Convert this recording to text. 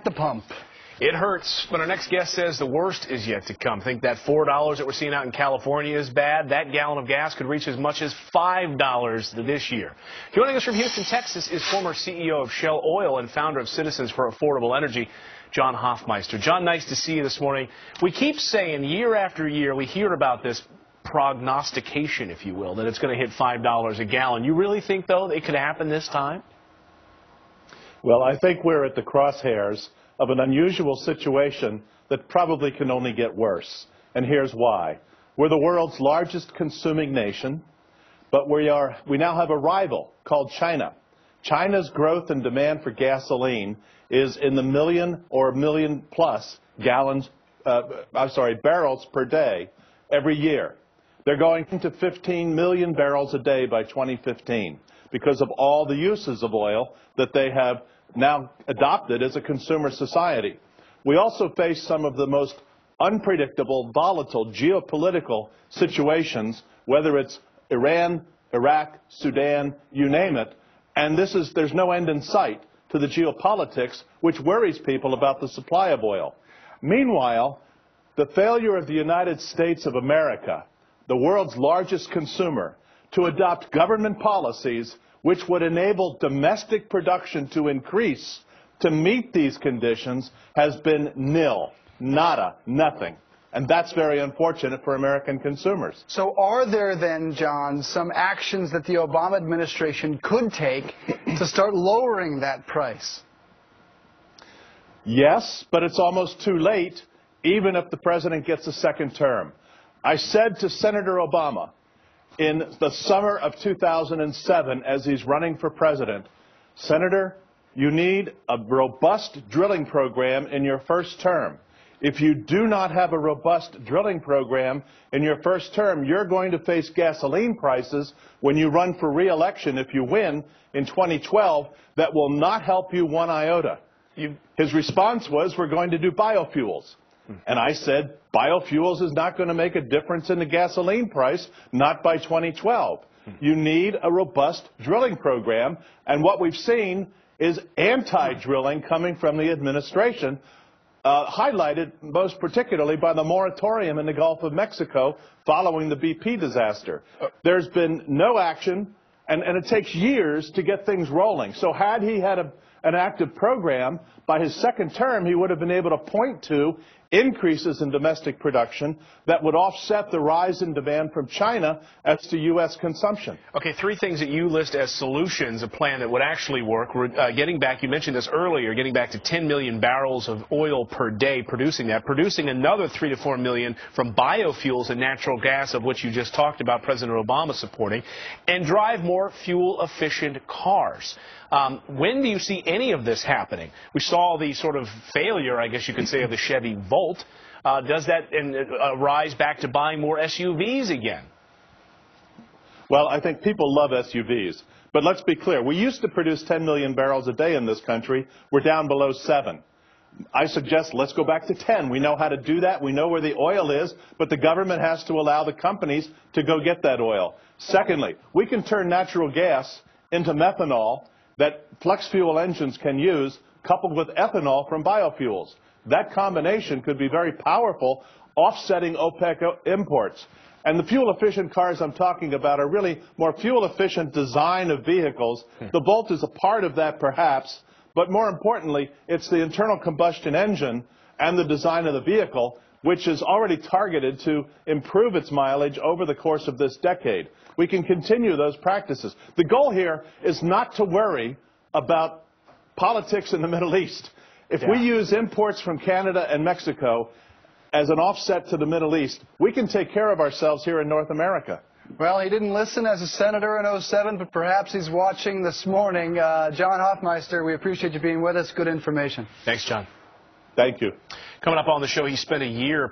the pump. It hurts, but our next guest says the worst is yet to come. Think that $4 that we're seeing out in California is bad? That gallon of gas could reach as much as $5 this year. Joining us from Houston, Texas is former CEO of Shell Oil and founder of Citizens for Affordable Energy, John Hofmeister. John, nice to see you this morning. We keep saying year after year we hear about this prognostication, if you will, that it's going to hit $5 a gallon. You really think, though, it could happen this time? Well, I think we're at the crosshairs of an unusual situation that probably can only get worse. And here's why. We're the world's largest consuming nation, but we now have a rival called China. China's growth and demand for gasoline is in the million or million plus barrels per day every year. They're going to 15 million barrels a day by 2015 because of all the uses of oil that they have now adopted as a consumer society. We also face some of the most unpredictable, volatile geopolitical situations, whether it's Iran, Iraq, Sudan, you name it, and there's no end in sight to the geopolitics, which worries people about the supply of oil. Meanwhile, the failure of the United States of America, the world's largest consumer, to adopt government policies which would enable domestic production to increase to meet these conditions has been nil, nada, nothing. And that's very unfortunate for American consumers. So are there then, John, some actions that the Obama administration could take to start lowering that price? Yes, but it's almost too late, even if the president gets a second term. I said to Senator Obama in the summer of 2007, as he's running for president, Senator, you need a robust drilling program in your first term. If you do not have a robust drilling program in your first term, you're going to face gasoline prices when you run for re-election, if you win in 2012, that will not help you one iota. His response was, we're going to do biofuels. And I said, biofuels is not going to make a difference in the gasoline price, not by 2012. You need a robust drilling program, and what we've seen is anti-drilling coming from the administration, highlighted most particularly by the moratorium in the Gulf of Mexico following the BP disaster. There's been no action, and it takes years to get things rolling. So had he had an active program, by his second term, he would have been able to point to increases in domestic production that would offset the rise in demand from China as to U.S. consumption. Okay, three things that you list as solutions, a plan that would actually work. We're getting back, you mentioned this earlier, getting back to 10 million barrels of oil per day, producing another 3 to 4 million from biofuels and natural gas, of which you just talked about President Obama supporting, and drive more fuel-efficient cars. When do you see any of this happening? We saw the sort of failure, I guess you could say, of the Chevy Volt. Does that rise back to buying more SUVs again? Well, I think people love SUVs. But let's be clear. We used to produce 10 million barrels a day in this country. We're down below 7. I suggest let's go back to 10. We know how to do that. We know where the oil is, but the government has to allow the companies to go get that oil. Secondly, we can turn natural gas into methanol that flex fuel engines can use, coupled with ethanol from biofuels. That combination could be very powerful, offsetting OPEC imports. And the fuel-efficient cars I'm talking about are really more fuel-efficient design of vehicles. The Volt is a part of that, perhaps, but more importantly, it's the internal combustion engine and the design of the vehicle, which is already targeted to improve its mileage over the course of this decade. We can continue those practices. The goal here is not to worry about politics in the Middle East. If we use imports from Canada and Mexico as an offset to the Middle East, we can take care of ourselves here in North America. Well, he didn't listen as a senator in 07, but perhaps he's watching this morning. John Hofmeister, we appreciate you being with us. Good information. Thanks, John. Thank you. Coming up on the show, he spent a year